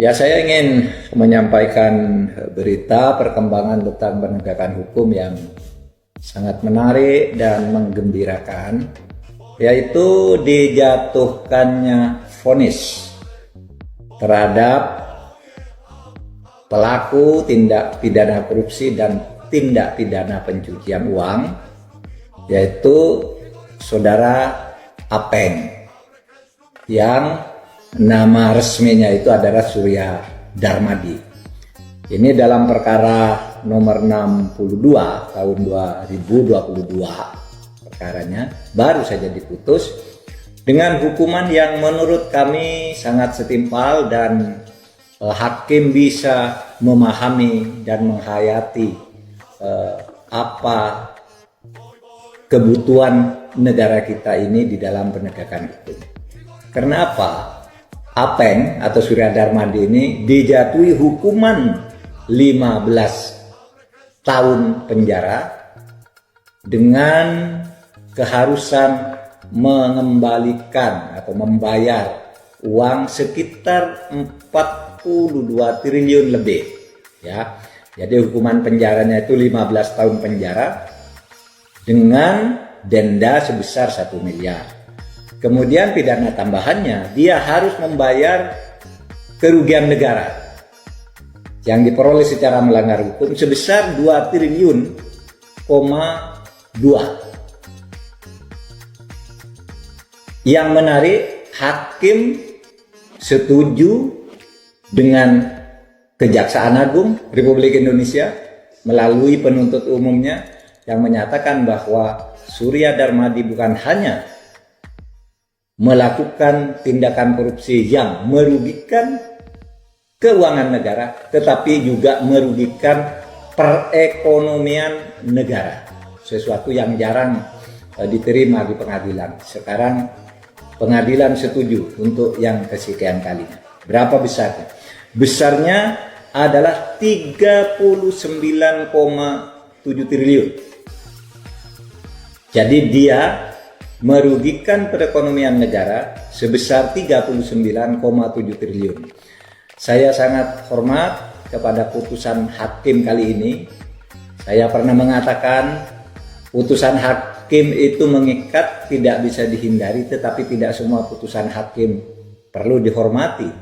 Ya, saya ingin menyampaikan berita perkembangan tentang penegakan hukum yang sangat menarik dan menggembirakan, yaitu dijatuhkannya vonis terhadap pelaku tindak pidana korupsi dan tindak pidana pencucian uang, yaitu saudara Apeng, yang nama resminya itu adalah Surya Darmadi. Ini dalam perkara nomor 62 tahun 2022, perkaranya baru saja diputus dengan hukuman yang menurut kami sangat setimpal dan hakim bisa memahami dan menghayati apa kebutuhan negara kita ini di dalam penegakan hukum. Karena apa? Apeng atau Surya Darmadi ini dijatuhi hukuman 15 tahun penjara dengan keharusan mengembalikan atau membayar uang sekitar 42 triliun lebih, ya. Jadi hukuman penjaranya itu 15 tahun penjara dengan denda sebesar 1 miliar. Kemudian pidana tambahannya, dia harus membayar kerugian negara yang diperoleh secara melanggar hukum sebesar 2 triliun, 2. Yang menarik, hakim setuju dengan Kejaksaan Agung Republik Indonesia melalui penuntut umumnya yang menyatakan bahwa Surya Darmadi bukan hanya melakukan tindakan korupsi yang merugikan keuangan negara, tetapi juga merugikan perekonomian negara. Sesuatu yang jarang diterima di pengadilan. Sekarang pengadilan setuju untuk yang kesekian kalinya. Berapa besarnya? Besarnya adalah 39,7 triliun. Jadi dia merugikan perekonomian negara sebesar 39,7 triliun. Saya sangat hormat kepada putusan hakim kali ini. Saya pernah mengatakan putusan hakim itu mengikat, tidak bisa dihindari, tetapi tidak semua putusan hakim perlu dihormati.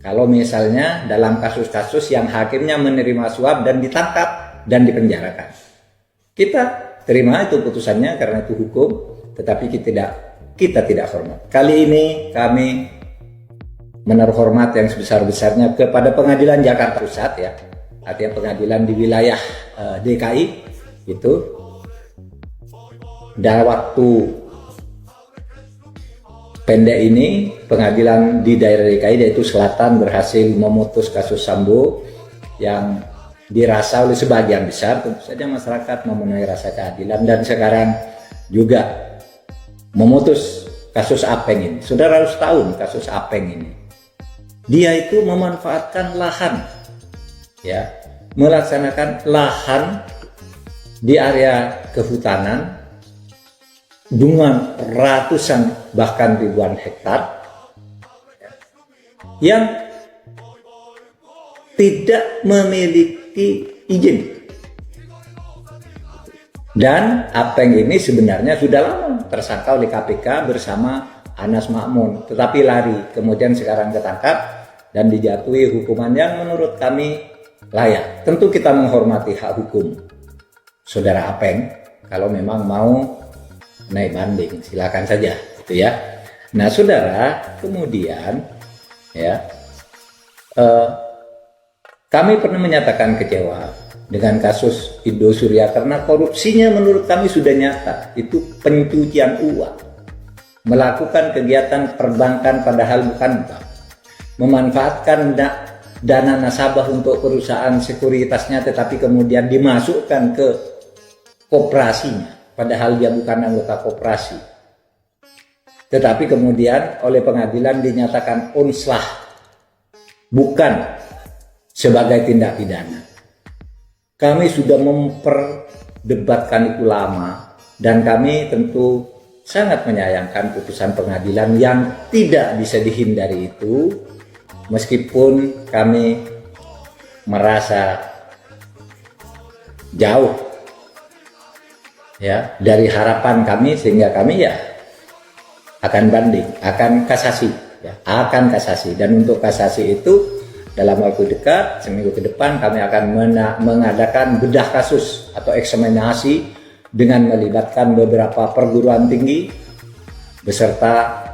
Kalau misalnya dalam kasus-kasus yang hakimnya menerima suap dan ditangkap dan dipenjarakan, kita terima itu putusannya karena itu hukum, tetapi kita tidak hormat. Kali ini kami menaruh hormat yang sebesar-besarnya kepada Pengadilan Jakarta Pusat, ya, artinya pengadilan di wilayah DKI itu. Dalam waktu pendek ini pengadilan di daerah DKI, yaitu Selatan, berhasil memutus kasus Sambo yang dirasa oleh sebagian besar tentu saja masyarakat memenuhi rasa keadilan, dan sekarang juga memutus kasus Apeng ini. Saudara harus tahu kasus Apeng ini, dia itu memanfaatkan lahan, ya, melaksanakan lahan di area kehutanan dengan ratusan bahkan ribuan hektar yang tidak memiliki izin. Dan Apeng ini sebenarnya sudah lama tersangka oleh KPK bersama Anas Makmun, tetapi lari, kemudian sekarang ketangkap dan dijatuhi hukuman yang menurut kami layak. Tentu kita menghormati hak hukum saudara Apeng. Kalau memang mau naik banding, silakan saja, gitu ya. Nah, saudara, kemudian ya, kami pernah menyatakan kecewa dengan kasus Indo Surya karena korupsinya menurut kami sudah nyata, itu pencucian uang, melakukan kegiatan perbankan padahal bukan bank, memanfaatkan dana nasabah untuk perusahaan sekuritasnya, tetapi kemudian dimasukkan ke koperasinya padahal dia bukan anggota koperasi, tetapi kemudian oleh pengadilan dinyatakan unslah, bukan sebagai tindak pidana. Kami sudah memperdebatkan itu lama, dan kami tentu sangat menyayangkan putusan pengadilan yang tidak bisa dihindari itu meskipun kami merasa jauh ya dari harapan kami, sehingga kami ya akan banding, akan kasasi ya, akan kasasi. Dan untuk kasasi itu dalam waktu dekat, seminggu ke depan, kami akan mengadakan bedah kasus atau eksaminasi dengan melibatkan beberapa perguruan tinggi beserta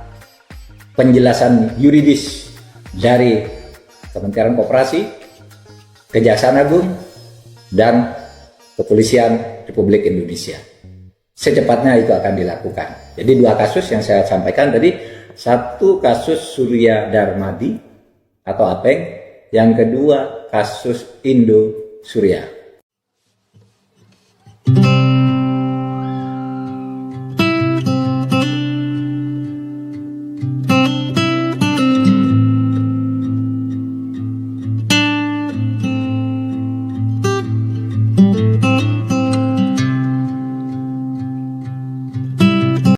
penjelasan yuridis dari Kementerian Koperasi, Kejaksaan Agung, dan Kepolisian Republik Indonesia. Secepatnya itu akan dilakukan. Jadi 2 kasus yang saya sampaikan tadi, 1 kasus Surya Darmadi atau Apeng, yang kedua kasus Indo Surya.